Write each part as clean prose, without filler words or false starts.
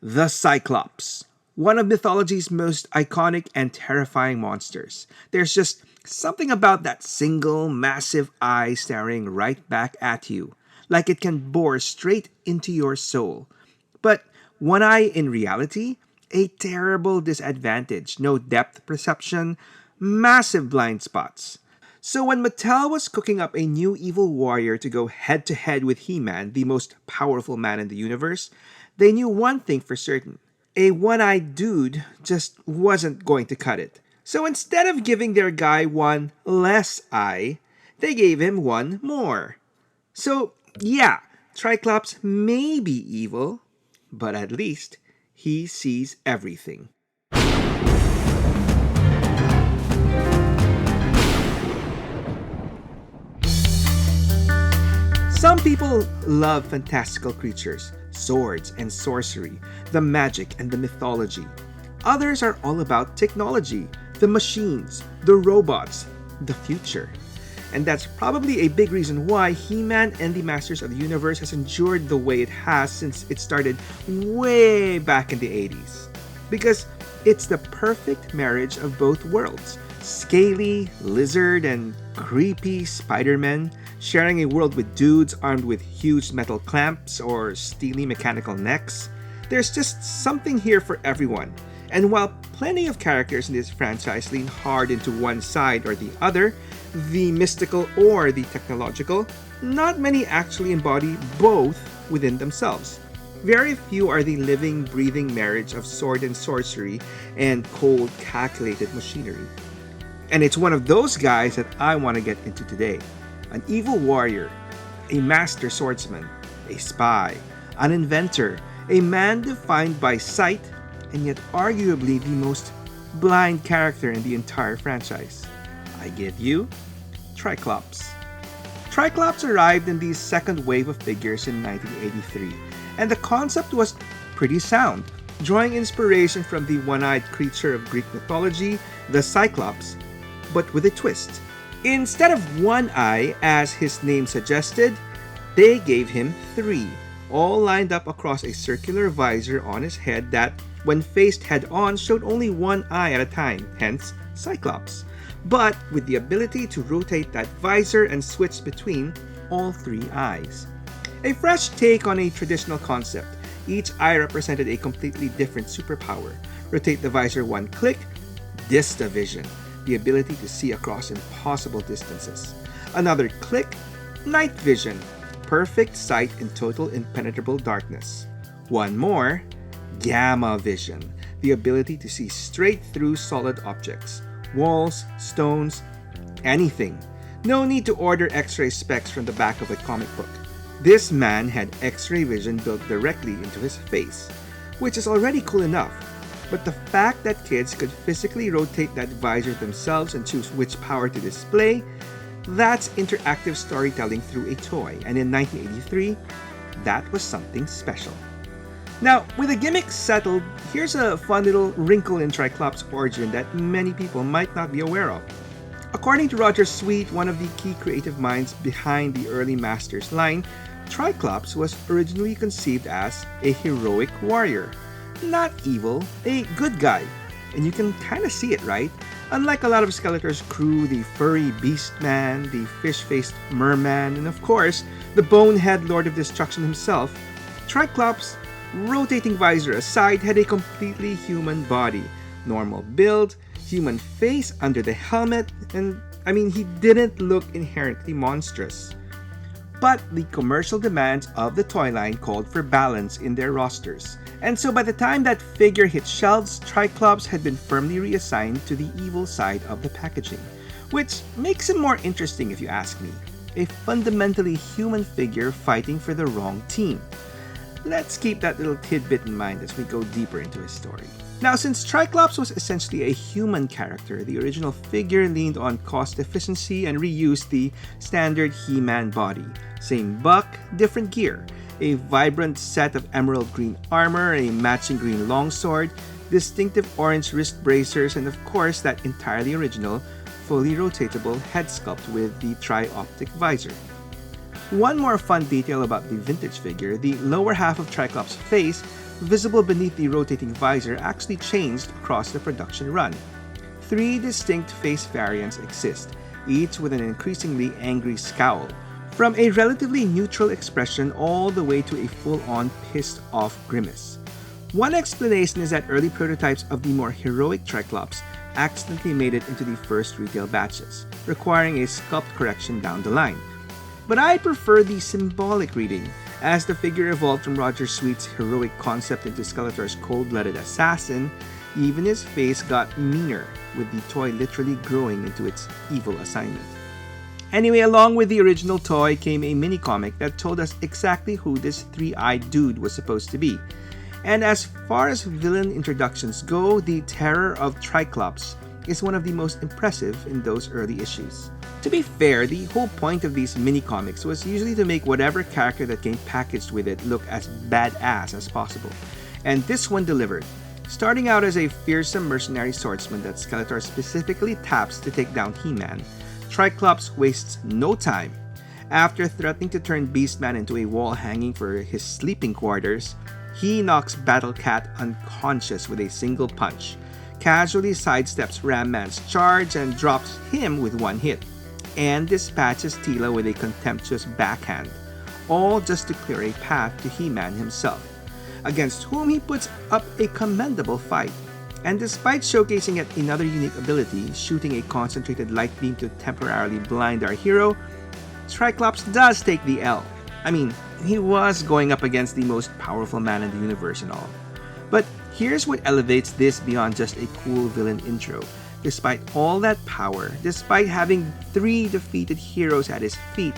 The Cyclops, one of mythology's most iconic and terrifying monsters. There's just something about that single, massive eye staring right back at you, like it can bore straight into your soul. But one eye in reality? A terrible disadvantage, no depth perception, massive blind spots. So when Mattel was cooking up a new evil warrior to go head to head with He-Man, the most powerful man in the universe, they knew one thing for certain. A one-eyed dude just wasn't going to cut it. So instead of giving their guy one less eye, they gave him one more. So yeah, Triclops may be evil, but at least he sees everything. Some people love fantastical creatures, swords and sorcery, the magic and the mythology. Others are all about technology, the machines, the robots, the future. And that's probably a big reason why He-Man and the Masters of the Universe has endured the way it has since it started way back in the 80s. Because it's the perfect marriage of both worlds. Scaly, lizard, and creepy Spider-Man sharing a world with dudes armed with huge metal clamps or steely mechanical necks. There's just something here for everyone. And while plenty of characters in this franchise lean hard into one side or the other, the mystical or the technological, not many actually embody both within themselves. Very few are the living, breathing marriage of sword and sorcery and cold, calculated machinery. And it's one of those guys that I want to get into today. An evil warrior, a master swordsman, a spy, an inventor, a man defined by sight, and yet arguably the most blind character in the entire franchise. I give you Triclops. Triclops arrived in the second wave of figures in 1983, and the concept was pretty sound, drawing inspiration from the one-eyed creature of Greek mythology, the Cyclops, but with a twist. Instead of one eye, as his name suggested, they gave him three, all lined up across a circular visor on his head that, when faced head-on, showed only one eye at a time, hence Cyclops, but with the ability to rotate that visor and switch between all three eyes. A fresh take on a traditional concept. Each eye represented a completely different superpower. Rotate the visor one click, Distavision, the ability to see across impossible distances. Another click, night vision, perfect sight in total impenetrable darkness. One more, gamma vision, the ability to see straight through solid objects, walls, stones, anything. No need to order X-ray specs from the back of a comic book. This man had X-ray vision built directly into his face, which is already cool enough. But the fact that kids could physically rotate that visor themselves and choose which power to display, that's interactive storytelling through a toy. And in 1983, that was something special. Now, with the gimmick settled, here's a fun little wrinkle in Triclops' origin that many people might not be aware of. According to Roger Sweet, one of the key creative minds behind the early Masters line, Triclops was originally conceived as a heroic warrior. Not evil, a good guy. And you can kind of see it, right? Unlike a lot of Skeletor's crew, the furry beast man, the fish-faced merman, and of course, the bonehead Lord of Destruction himself, Triclops, rotating visor aside, had a completely human body. Normal build, human face under the helmet, and he didn't look inherently monstrous. But the commercial demands of the toy line called for balance in their rosters. And so by the time that figure hit shelves, Triclops had been firmly reassigned to the evil side of the packaging, which makes him more interesting if you ask me. A fundamentally human figure fighting for the wrong team. Let's keep that little tidbit in mind as we go deeper into his story. Now, since Triclops was essentially a human character, the original figure leaned on cost efficiency and reused the standard He-Man body. Same buck, different gear. A vibrant set of emerald green armor, a matching green longsword, distinctive orange wrist bracers, and of course that entirely original, fully rotatable head sculpt with the tri-optic visor. One more fun detail about the vintage figure, the lower half of Triclops' face visible beneath the rotating visor, actually changed across the production run. 3 distinct face variants exist, each with an increasingly angry scowl, from a relatively neutral expression all the way to a full-on pissed-off grimace. One explanation is that early prototypes of the more heroic Tri-Klops accidentally made it into the first retail batches, requiring a sculpt correction down the line. But I prefer the symbolic reading, as the figure evolved from Roger Sweet's heroic concept into Skeletor's cold-blooded assassin. Even his face got meaner, with the toy literally growing into its evil assignment. Anyway, along with the original toy came a mini-comic that told us exactly who this 3-eyed dude was supposed to be. And as far as villain introductions go, the Terror of Tri-Klops is one of the most impressive in those early issues. To be fair, the whole point of these mini-comics was usually to make whatever character that came packaged with it look as badass as possible. And this one delivered. Starting out as a fearsome mercenary swordsman that Skeletor specifically taps to take down He-Man, Tri-Klops wastes no time. After threatening to turn Beastman into a wall hanging for his sleeping quarters, he knocks Battle Cat unconscious with a single punch, casually sidesteps Ram Man's charge and drops him with one hit, and dispatches Teela with a contemptuous backhand, all just to clear a path to He-Man himself, against whom he puts up a commendable fight. And despite showcasing yet another unique ability, shooting a concentrated light beam to temporarily blind our hero, Tri-Klops does take the L. I mean, he was going up against the most powerful man in the universe and all. But here's what elevates this beyond just a cool villain intro. Despite all that power, despite having 3 defeated heroes at his feet,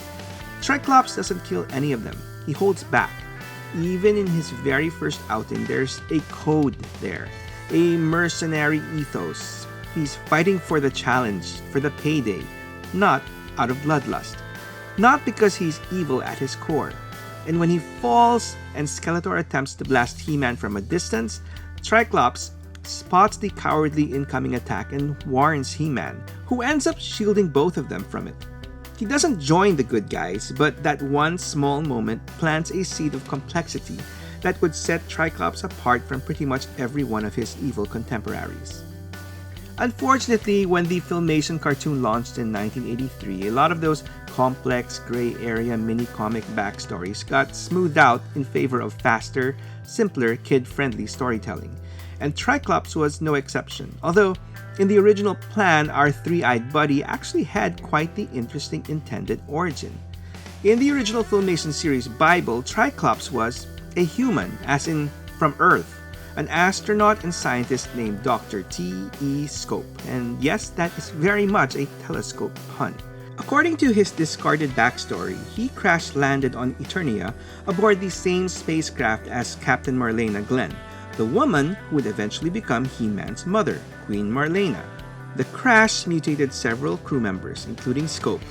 Tri-Klops doesn't kill any of them. He holds back. Even in his very first outing, there's a code there. A mercenary ethos. He's fighting for the challenge, for the payday, not out of bloodlust. Not because he's evil at his core. And when he falls and Skeletor attempts to blast He-Man from a distance, Tri-Klops spots the cowardly incoming attack and warns He-Man, who ends up shielding both of them from it. He doesn't join the good guys, but that one small moment plants a seed of complexity that would set Tri-Klops apart from pretty much every one of his evil contemporaries. Unfortunately, when the Filmation cartoon launched in 1983, a lot of those complex gray area mini-comic backstories got smoothed out in favor of faster, simpler, kid-friendly storytelling, and Tri-Klops was no exception, although in the original plan, our 3-eyed buddy actually had quite the interesting intended origin. In the original Filmation series Bible, Tri-Klops was a human, as in from Earth, an astronaut and scientist named Dr. T.E. Scope, and yes, that is very much a telescope pun. According to his discarded backstory, he crash-landed on Eternia aboard the same spacecraft as Captain Marlena Glenn, the woman who would eventually become He-Man's mother, Queen Marlena. The crash mutated several crew members, including Scope,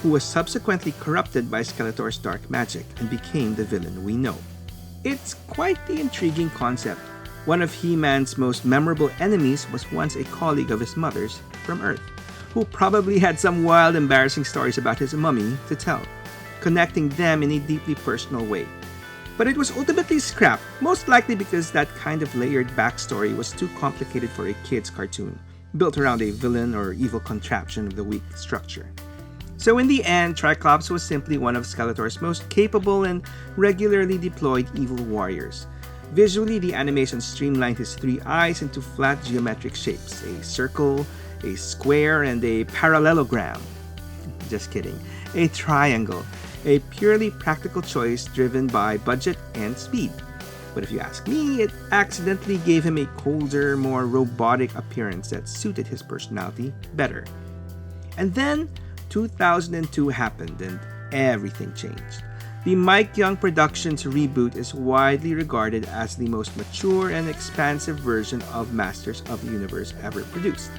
who was subsequently corrupted by Skeletor's dark magic and became the villain we know. It's quite the intriguing concept. One of He-Man's most memorable enemies was once a colleague of his mother's from Earth, who probably had some wild, embarrassing stories about his mummy to tell, connecting them in a deeply personal way. But it was ultimately scrapped, most likely because that kind of layered backstory was too complicated for a kid's cartoon, built around a villain or evil contraption with a weak structure. So in the end, Tri-Klops was simply one of Skeletor's most capable and regularly deployed evil warriors. Visually, the animation streamlined his 3 eyes into flat geometric shapes, a circle, a square, and a parallelogram. Just kidding. A triangle, a purely practical choice driven by budget and speed. But if you ask me, it accidentally gave him a colder, more robotic appearance that suited his personality better. And then 2002 happened and everything changed. The Mike Young Productions reboot is widely regarded as the most mature and expansive version of Masters of the Universe ever produced,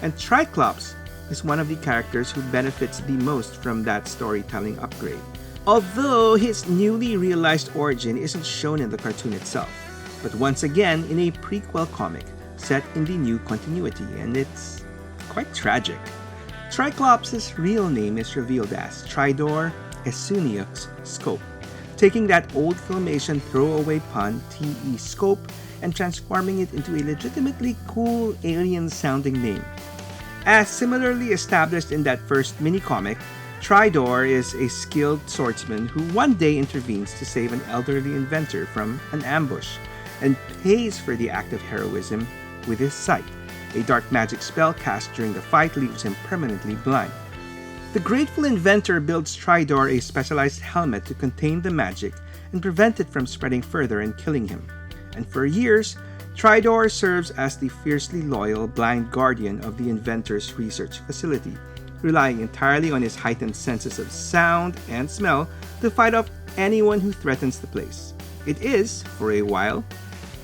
and Tri-Klops is one of the characters who benefits the most from that storytelling upgrade. Although his newly realized origin isn't shown in the cartoon itself, but once again in a prequel comic set in the new continuity, and it's quite tragic. Tri-Klops' real name is revealed as Tridor Esuniux Scope. taking that old Filmation throwaway pun, TE scope, and transforming it into a legitimately cool alien-sounding name. As similarly established in that first mini-comic, Tridor is a skilled swordsman who one day intervenes to save an elderly inventor from an ambush, and pays for the act of heroism with his sight. A dark magic spell cast during the fight leaves him permanently blind. The grateful inventor builds Tridor a specialized helmet to contain the magic and prevent it from spreading further and killing him. And for years, Tridor serves as the fiercely loyal blind guardian of the inventor's research facility, relying entirely on his heightened senses of sound and smell to fight off anyone who threatens the place. It is, for a while,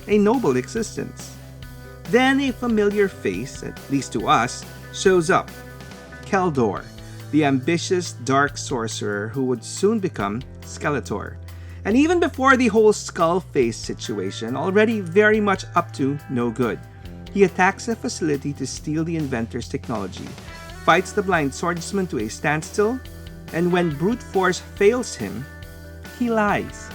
a noble existence. Then a familiar face, at least to us, shows up. Keldor, the ambitious dark sorcerer who would soon become Skeletor. And even before the whole skull face situation, already very much up to no good. He attacks the facility to steal the inventor's technology, fights the blind swordsman to a standstill, and when brute force fails him, he lies.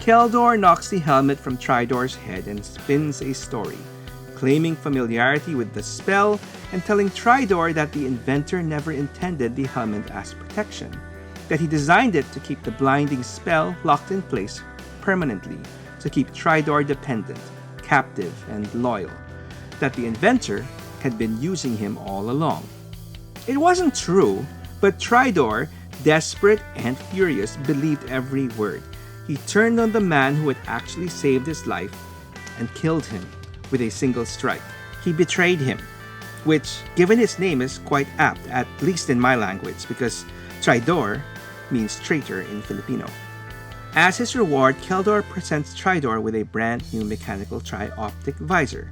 Keldor knocks the helmet from Tridor's head and spins a story, claiming familiarity with the spell and telling Tridor that the inventor never intended the helmet as protection, that he designed it to keep the blinding spell locked in place permanently, to keep Tridor dependent, captive, and loyal, that the inventor had been using him all along. It wasn't true, but Tridor, desperate and furious, believed every word. He turned on the man who had actually saved his life and killed him with a single strike. He betrayed him, which, given his name, is quite apt, at least in my language, because Tridor means traitor in Filipino. As his reward, Keldor presents Tridor with a brand new mechanical tri-optic visor.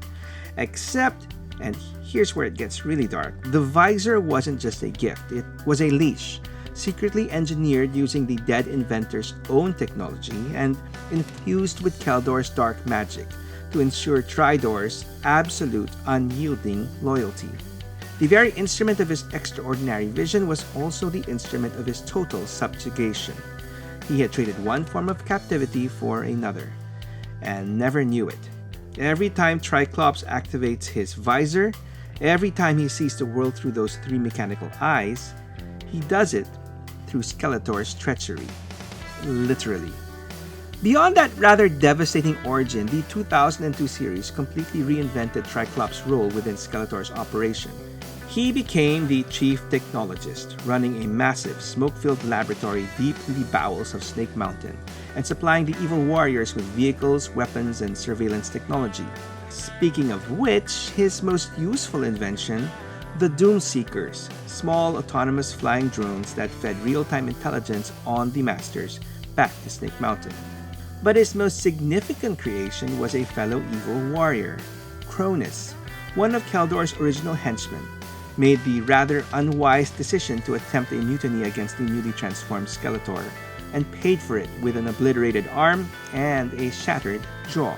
Except, and here's where it gets really dark, the visor wasn't just a gift, it was a leash, secretly engineered using the dead inventor's own technology and infused with Keldor's dark magic to ensure Tridor's absolute unyielding loyalty. The very instrument of his extraordinary vision was also the instrument of his total subjugation. He had traded one form of captivity for another, and never knew it. Every time Tri-Klops activates his visor, every time he sees the world through those three mechanical eyes, he does it through Skeletor's treachery. Literally. Beyond that rather devastating origin, the 2002 series completely reinvented Tri-Klops' role within Skeletor's operation. He became the chief technologist, running a massive, smoke-filled laboratory deep in the bowels of Snake Mountain, and supplying the evil warriors with vehicles, weapons, and surveillance technology. Speaking of which, his most useful invention, the Doomseekers, small autonomous flying drones that fed real-time intelligence on the Masters back to Snake Mountain. But his most significant creation was a fellow evil warrior, Cronus, one of Keldor's original henchmen, made the rather unwise decision to attempt a mutiny against the newly transformed Skeletor, and paid for it with an obliterated arm and a shattered jaw.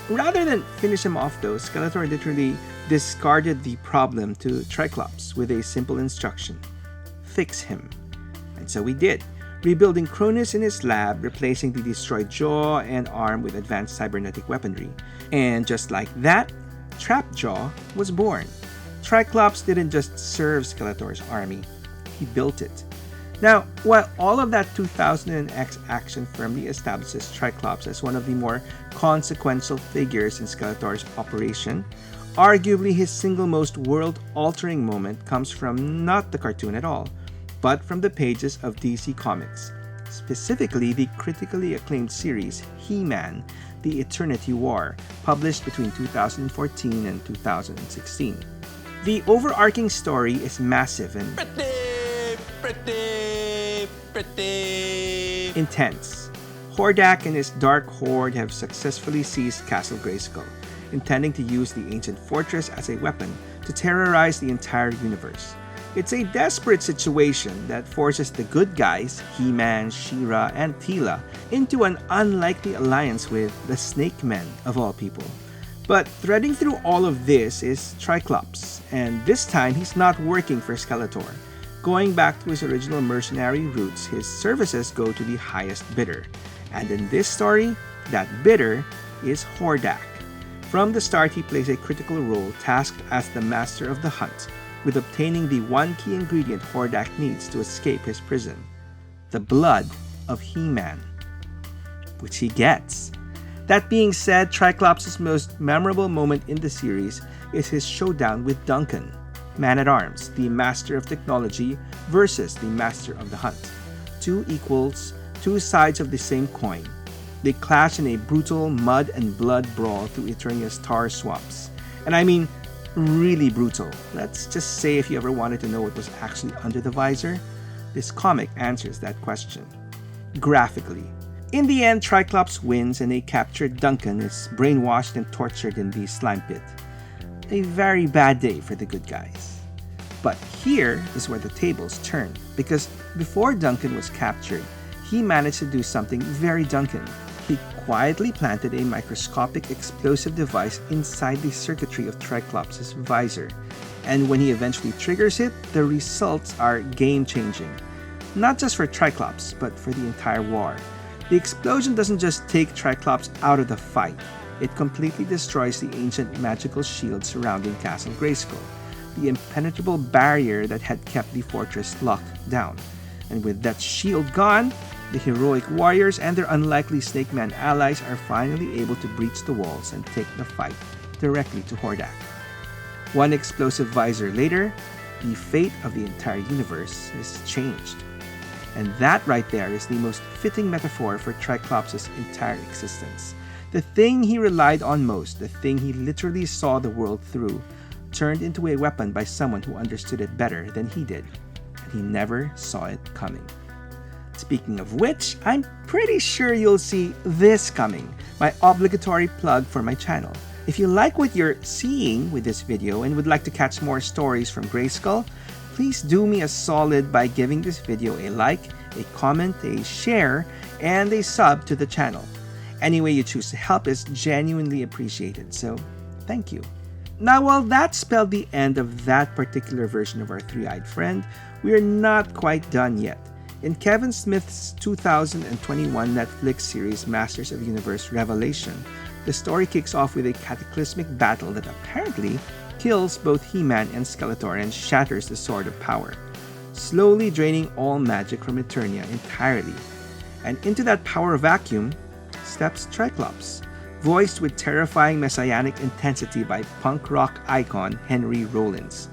Rather than finish him off though, Skeletor literally discarded the problem to Tri-Klops with a simple instruction: fix him. And so he did, rebuilding Cronus in his lab, replacing the destroyed jaw and arm with advanced cybernetic weaponry. And just like that, Trapjaw was born. Tri-Klops didn't just serve Skeletor's army, he built it. Now, while all of that 2000X action firmly establishes Tri-Klops as one of the more consequential figures in Skeletor's operation, arguably his single most world-altering moment comes from not the cartoon at all, but from the pages of DC Comics, specifically the critically acclaimed series He-Man, The Eternity War, published between 2014 and 2016. The overarching story is massive and pretty intense. Hordak and his Dark Horde have successfully seized Castle Grayskull, intending to use the ancient fortress as a weapon to terrorize the entire universe. It's a desperate situation that forces the good guys, He-Man, She-Ra, and Teela, into an unlikely alliance with the Snake Men, of all people. But threading through all of this is Tri-Klops, and this time he's not working for Skeletor. Going back to his original mercenary roots, his services go to the highest bidder, And in this story, that bidder is Hordak. From the start, he plays a critical role tasked as the master of the hunt, with obtaining the one key ingredient Hordak needs to escape his prison, the blood of He-Man, which he gets. That being said, Tri-Klops' most memorable moment in the series is his showdown with Duncan, Man-at-Arms, the master of technology versus the master of the hunt. Two equals, two sides of the same coin. They clash in a brutal mud and blood brawl through Eternia's tar swamps. And I mean, really brutal. Let's just say if you ever wanted to know what was actually under the visor, this comic answers that question. Graphically. In the end, Tri-Klops wins and a captured Duncan is brainwashed and tortured in the slime pit. A very bad day for the good guys. But here is where the tables turn, because before Duncan was captured, he managed to do something very Duncan. He quietly planted a microscopic explosive device inside the circuitry of Tri-Klops' visor, and when he eventually triggers it, the results are game-changing. Not just for Tri-Klops, but for the entire war. The explosion doesn't just take Tri-Klops out of the fight, it completely destroys the ancient magical shield surrounding Castle Grayskull, the impenetrable barrier that had kept the fortress locked down. And with that shield gone, the heroic warriors and their unlikely Snake Man allies are finally able to breach the walls and take the fight directly to Hordak. One explosive visor later, the fate of the entire universe is changed. And that right there is the most fitting metaphor for Tri-Klops' entire existence. The thing he relied on most, the thing he literally saw the world through, turned into a weapon by someone who understood it better than he did, and he never saw it coming. Speaking of which, I'm pretty sure you'll see this coming, my obligatory plug for my channel. If you like what you're seeing with this video and would like to catch more stories from Grayskull, please do me a solid by giving this video a like, a comment, a share, and a sub to the channel. Any way you choose to help is genuinely appreciated, so thank you. Now, while that spelled the end of that particular version of our three-eyed friend, we are not quite done yet. In Kevin Smith's 2021 Netflix series Masters of the Universe Revelation, the story kicks off with a cataclysmic battle that apparently kills both He-Man and Skeletor and shatters the Sword of Power, slowly draining all magic from Eternia entirely. And into that power vacuum steps Tri-Klops, voiced with terrifying messianic intensity by punk rock icon Henry Rollins.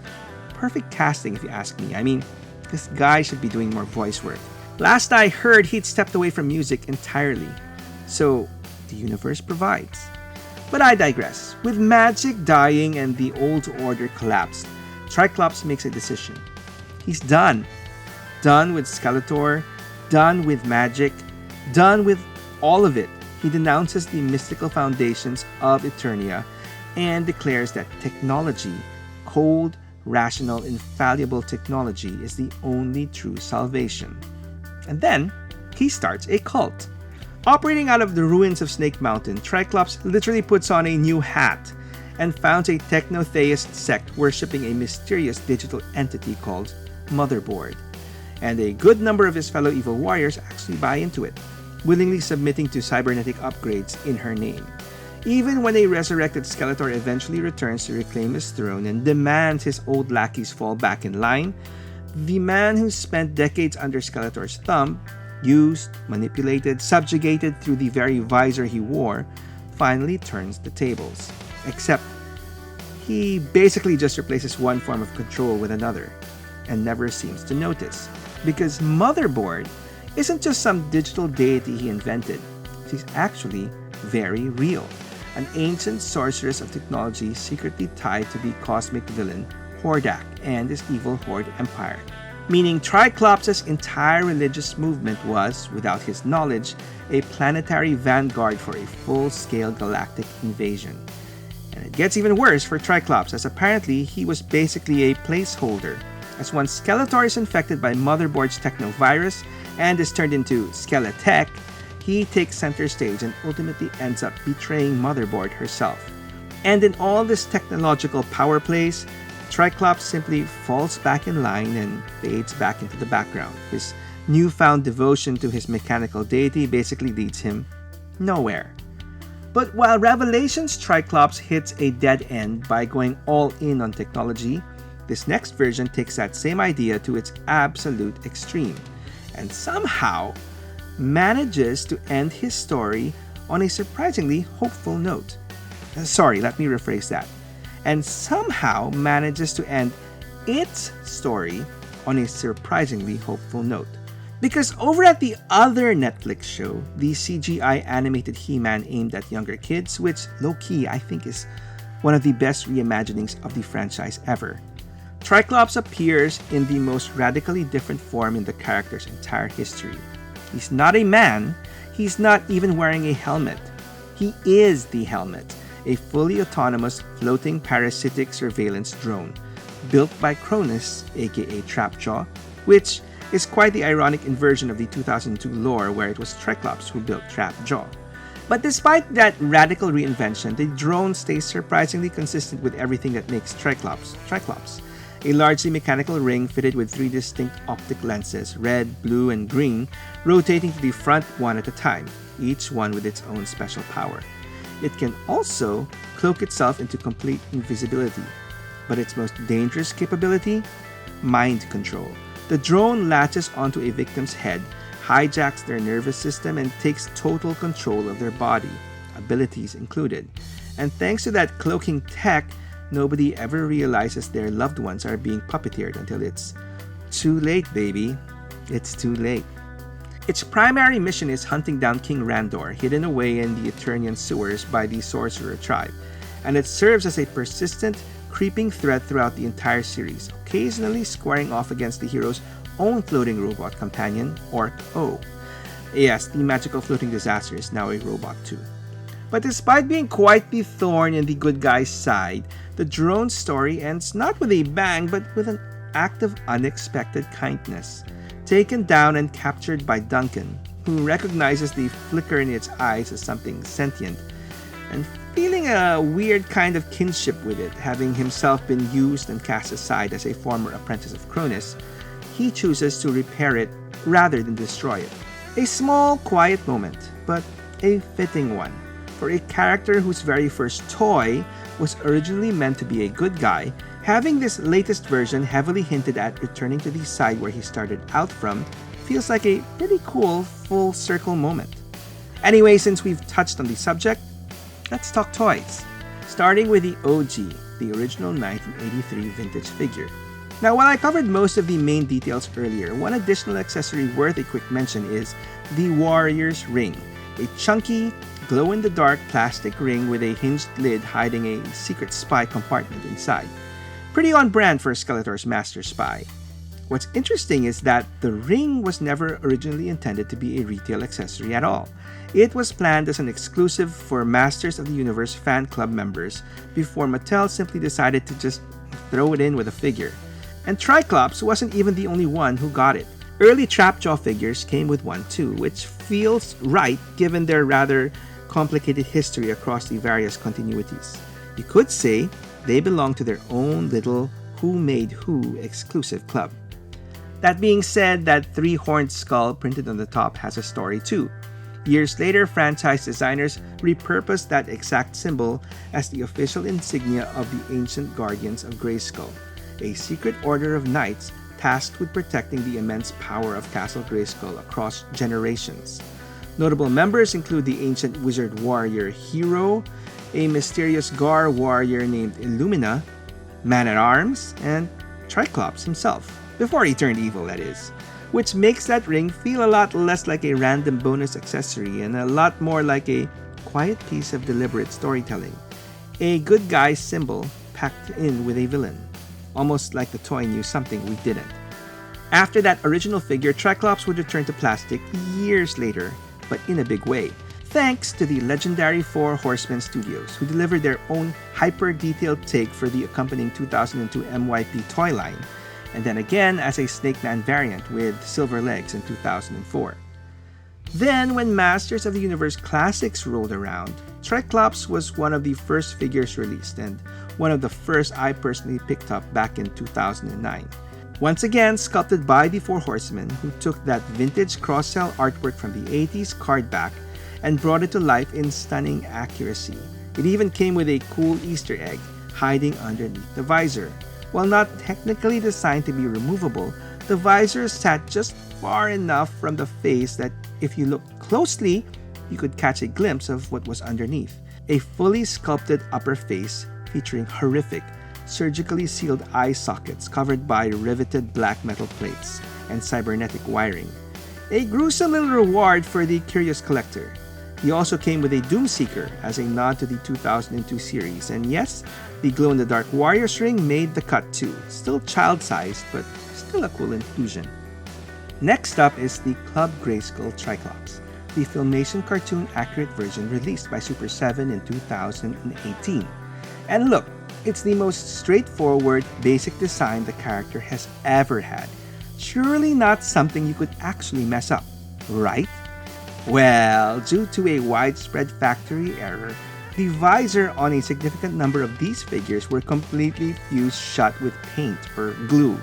Perfect casting if you ask me. I mean, this guy should be doing more voice work. Last I heard, he'd stepped away from music entirely. So, the universe provides. But I digress. With magic dying and the old order collapsed, Tri-Klops makes a decision. He's done. Done with Skeletor, done with magic, done with all of it. He denounces the mystical foundations of Eternia and declares that technology, cold, rational, infallible technology, is the only true salvation. And then, he starts a cult. Operating out of the ruins of Snake Mountain, Tri-Klops literally puts on a new hat and founds a technotheist sect worshipping a mysterious digital entity called Motherboard. And a good number of his fellow evil warriors actually buy into it, willingly submitting to cybernetic upgrades in her name. Even when a resurrected Skeletor eventually returns to reclaim his throne and demands his old lackeys fall back in line, the man who spent decades under Skeletor's thumb, used, manipulated, subjugated through the very visor he wore, finally turns the tables. Except, he basically just replaces one form of control with another, and never seems to notice. Because Motherboard isn't just some digital deity he invented, she's actually very real. An ancient sorceress of technology secretly tied to the cosmic villain Hordak and his evil Horde Empire. Meaning Tri-Klops' entire religious movement was, without his knowledge, a planetary vanguard for a full-scale galactic invasion. And it gets even worse for Tri-Klops, as apparently he was basically a placeholder, as once Skeletor is infected by Motherboard's technovirus and is turned into Skeletech, he takes center stage and ultimately ends up betraying Motherboard herself. And in all this technological power plays, Tri-Klops simply falls back in line and fades back into the background, his newfound devotion to his mechanical deity basically leads him nowhere. But while Revelations Tri-Klops hits a dead end by going all in on technology, this next version takes that same idea to its absolute extreme, and somehow manages to end his story on a surprisingly hopeful note. Sorry, let me rephrase that. And somehow manages to end its story on a surprisingly hopeful note. Because over at the other Netflix show, the CGI animated He-Man aimed at younger kids, which low-key I think is one of the best reimaginings of the franchise ever, Tri-Klops appears in the most radically different form in the character's entire history. He's not a man, he's not even wearing a helmet. He is the helmet, a fully autonomous floating parasitic surveillance drone, built by Cronus, aka Trapjaw, which is quite the ironic inversion of the 2002 lore where it was Tri-Klops who built Trapjaw. But despite that radical reinvention, the drone stays surprisingly consistent with everything that makes Tri-Klops Tri-Klops. A largely mechanical ring fitted with 3 distinct optic lenses, red, blue, and green, rotating to the front one at a time, each one with its own special power. It can also cloak itself into complete invisibility. But its most dangerous capability? Mind control. The drone latches onto a victim's head, hijacks their nervous system, and takes total control of their body, abilities included. And thanks to that cloaking tech, nobody ever realizes their loved ones are being puppeteered until it's too late, baby. It's too late. Its primary mission is hunting down King Randor, hidden away in the Eternian sewers by the Sorcerer tribe, and it serves as a persistent, creeping threat throughout the entire series, occasionally squaring off against the hero's own floating robot companion, Orc O. Yes, the magical floating disaster is now a robot too. But despite being quite the thorn in the good guy's side, the drone's story ends not with a bang, but with an act of unexpected kindness. Taken down and captured by Duncan, who recognizes the flicker in its eyes as something sentient, and feeling a weird kind of kinship with it, having himself been used and cast aside as a former apprentice of Cronus, he chooses to repair it rather than destroy it. A small, quiet moment, but a fitting one, for a character whose very first toy was originally meant to be a good guy. Having this latest version heavily hinted at returning to the side where he started out from feels like a pretty cool full circle moment. Anyway, since we've touched on the subject, let's talk toys. Starting with the OG, the original 1983 vintage figure. Now, while I covered most of the main details earlier, one additional accessory worth a quick mention is the Warrior's Ring, a chunky, glow-in-the-dark plastic ring with a hinged lid hiding a secret spy compartment inside. Pretty on brand for Skeletor's master spy. What's interesting is that the ring was never originally intended to be a retail accessory at all. It was planned as an exclusive for Masters of the Universe fan club members before Mattel simply decided to just throw it in with a figure. And Tri-Klops wasn't even the only one who got it. Early Trapjaw figures came with one too, which feels right given their rather complicated history across the various continuities. You could say they belong to their own little Who Made Who exclusive club. That being said, that 3-horned skull printed on the top has a story too. Years later, franchise designers repurposed that exact symbol as the official insignia of the Ancient Guardians of Grayskull, a secret order of knights tasked with protecting the immense power of Castle Grayskull across generations. Notable members include the ancient wizard warrior Hero, a mysterious Gar warrior named Illumina, Man-at-Arms, and Tri-Klops himself, before he turned evil, that is, which makes that ring feel a lot less like a random bonus accessory and a lot more like a quiet piece of deliberate storytelling, a good guy symbol packed in with a villain, almost like the toy knew something we didn't. After that original figure, Tri-Klops would return to plastic years later, but in a big way, thanks to the legendary 4 Horsemen Studios, who delivered their own hyper-detailed take for the accompanying 2002 MYP toy line, and then again as a Snake Man variant with silver legs in 2004. Then, when Masters of the Universe Classics rolled around, Tri-Klops was one of the first figures released and one of the first I personally picked up back in 2009. Once again, sculpted by the Four Horsemen, who took that vintage cross-cell artwork from the 80s card back and brought it to life in stunning accuracy. It even came with a cool Easter egg hiding underneath the visor. While not technically designed to be removable, the visor sat just far enough from the face that if you looked closely, you could catch a glimpse of what was underneath. A fully sculpted upper face featuring horrific, surgically sealed eye sockets covered by riveted black metal plates and cybernetic wiring. A gruesome little reward for the curious collector. He also came with a Doomseeker as a nod to the 2002 series, and yes, the glow-in-the-dark Warriors ring made the cut too. Still child-sized, but still a cool inclusion. Next up is the Club Grayskull Tri-Klops, the Filmation cartoon accurate version released by Super 7 in 2018. And look, it's the most straightforward, basic design the character has ever had. Surely not something you could actually mess up, right? Well, due to a widespread factory error, the visor on a significant number of these figures were completely fused shut with paint or glue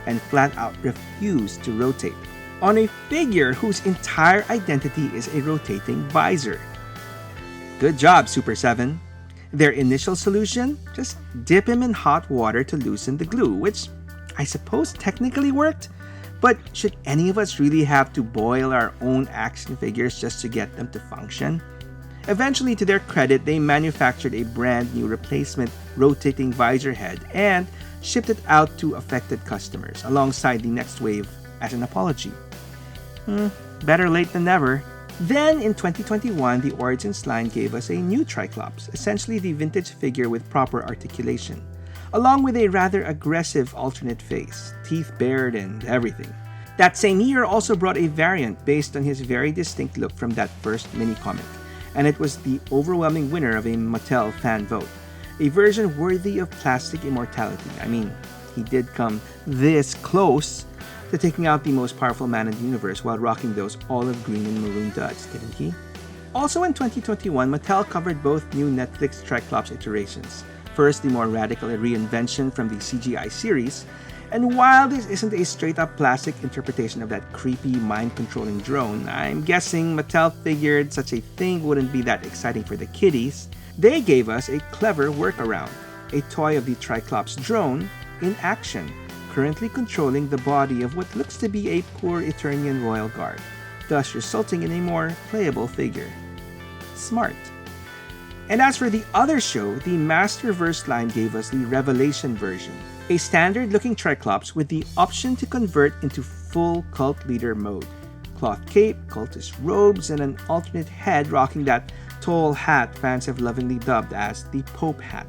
and flat out refused to rotate on a figure whose entire identity is a rotating visor. Good job, Super 7. Their initial solution? Just dip him in hot water to loosen the glue, which I suppose technically worked, but should any of us really have to boil our own action figures just to get them to function? Eventually, to their credit, they manufactured a brand new replacement rotating visor head and shipped it out to affected customers alongside the next wave as an apology. Better late than never. Then, in 2021, the Origins line gave us a new Tri-Klops, essentially the vintage figure with proper articulation, along with a rather aggressive alternate face, teeth bared and everything. That same year also brought a variant based on his very distinct look from that first mini-comic, and it was the overwhelming winner of a Mattel fan vote. A version worthy of plastic immortality. I mean, he did come this close to taking out the most powerful man in the universe while rocking those olive green and maroon duds, didn't he? Also in 2021, Mattel covered both new Netflix Tri-Klops iterations. First, the more radical reinvention from the CGI series, and while this isn't a straight-up plastic interpretation of that creepy, mind-controlling drone, I'm guessing Mattel figured such a thing wouldn't be that exciting for the kiddies. They gave us a clever workaround, a toy of the Tri-Klops drone in action, currently controlling the body of what looks to be a poor Eternian royal guard, thus resulting in a more playable figure. Smart. And as for the other show, the Masterverse line gave us the Revelation version, a standard-looking Tri-Klops with the option to convert into full cult leader mode. Cloth cape, cultist robes, and an alternate head rocking that tall hat fans have lovingly dubbed as the Pope hat.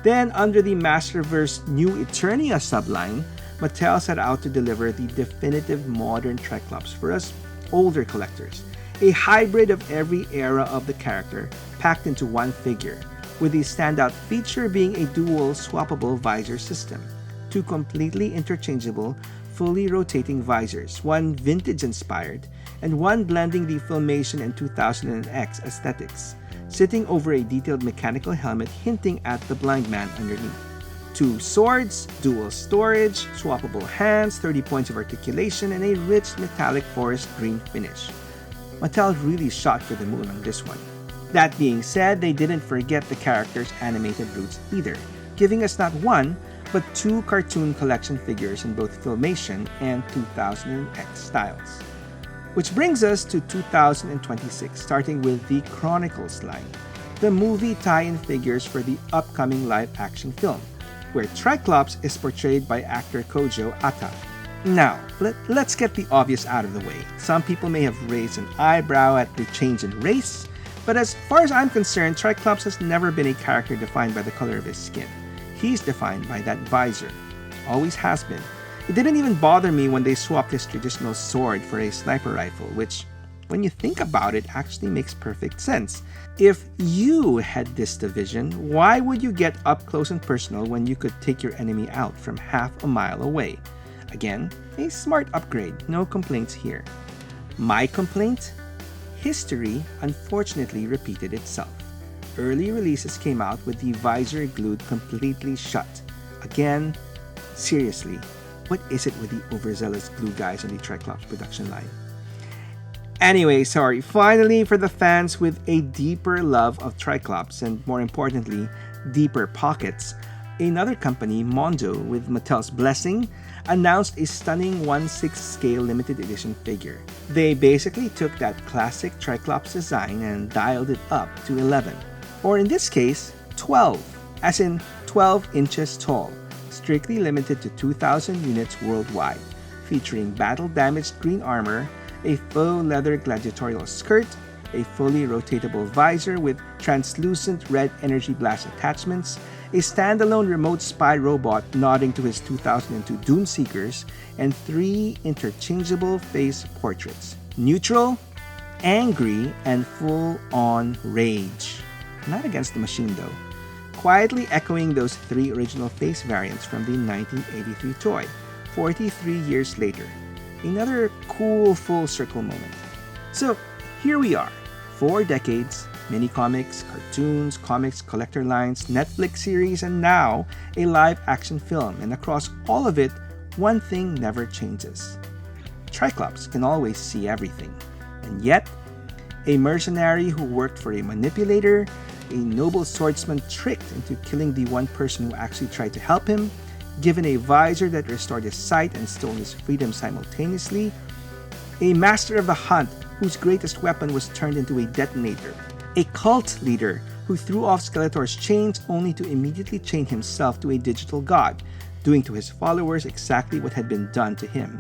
Then, under the Masterverse New Eternia subline, Mattel set out to deliver the definitive modern Tri-Klops for us older collectors. A hybrid of every era of the character packed into one figure, with the standout feature being a dual swappable visor system. Two completely interchangeable, fully rotating visors, one vintage-inspired, and one blending the Filmation and 2000X aesthetics, sitting over a detailed mechanical helmet hinting at the blind man underneath. Two swords, dual storage, swappable hands, 30 points of articulation, and a rich metallic forest green finish. Mattel really shot for the moon on this one. That being said, they didn't forget the character's animated roots either, giving us not one, but two cartoon collection figures in both Filmation and 2000X styles. Which brings us to 2026, starting with the Chronicles line, the movie tie-in figures for the upcoming live-action film, where Tri-Klops is portrayed by actor Kojo Ata. Now, let's get the obvious out of the way. Some people may have raised an eyebrow at the change in race, but as far as I'm concerned, Tri-Klops has never been a character defined by the color of his skin. He's defined by that visor. Always has been. It didn't even bother me when they swapped his traditional sword for a sniper rifle, which, when you think about it, actually makes perfect sense. If you had Distavision, why would you get up close and personal when you could take your enemy out from half a mile away? Again, a smart upgrade, no complaints here. My complaint? History unfortunately repeated itself. Early releases came out with the visor glued completely shut. Again, seriously, What is it with the overzealous blue guys on the Tri-Klops production line? Anyway, finally for the fans with a deeper love of Tri-Klops and more importantly, deeper pockets, another company, MOTU, with Mattel's blessing, announced a stunning 1/6 scale limited edition figure. They basically took that classic Tri-Klops design and dialed it up to 11, or in this case, 12, as in 12 inches tall, strictly limited to 2,000 units worldwide, featuring battle-damaged green armor, a faux leather gladiatorial skirt, a fully rotatable visor with translucent red energy blast attachments, a standalone remote spy robot nodding to his 2002 Doomseekers, and 3 interchangeable face portraits: neutral, angry, and full-on rage. Not against the machine though. Quietly echoing those 3 original face variants from the 1983 toy, 43 years later. Another cool full circle moment. So here we are, 4 decades, mini-comics, cartoons, comics, collector lines, Netflix series, and now a live-action film. And across all of it, one thing never changes. Tri-Klops can always see everything. And yet, a mercenary who worked for a manipulator, a noble swordsman tricked into killing the one person who actually tried to help him, given a visor that restored his sight and stole his freedom simultaneously, a master of the hunt whose greatest weapon was turned into a detonator, a cult leader who threw off Skeletor's chains only to immediately chain himself to a digital god, doing to his followers exactly what had been done to him,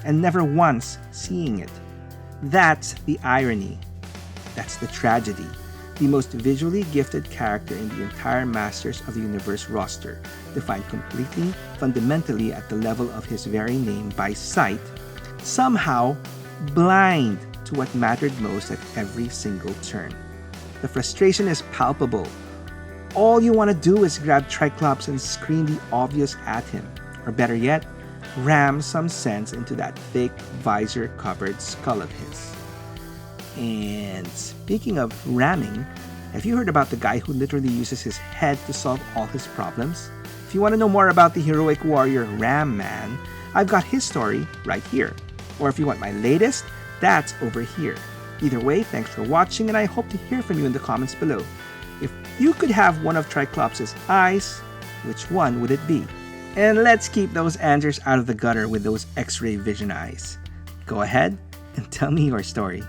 and never once seeing it. That's the irony. That's the tragedy. The most visually gifted character in the entire Masters of the Universe roster, defined completely, fundamentally at the level of his very name by sight, somehow blind to what mattered most at every single turn. The frustration is palpable. All you want to do is grab Tri-Klops and scream the obvious at him, or better yet, ram some sense into that thick, visor-covered skull of his. And speaking of ramming, have you heard about the guy who literally uses his head to solve all his problems? If you want to know more about the heroic warrior Ram Man, I've got his story right here. Or if you want my latest, that's over here. Either way, thanks for watching, and I hope to hear from you in the comments below. If you could have one of Tri-Klops' eyes, which one would it be? And let's keep those answers out of the gutter with those X-ray vision eyes. Go ahead and tell me your story.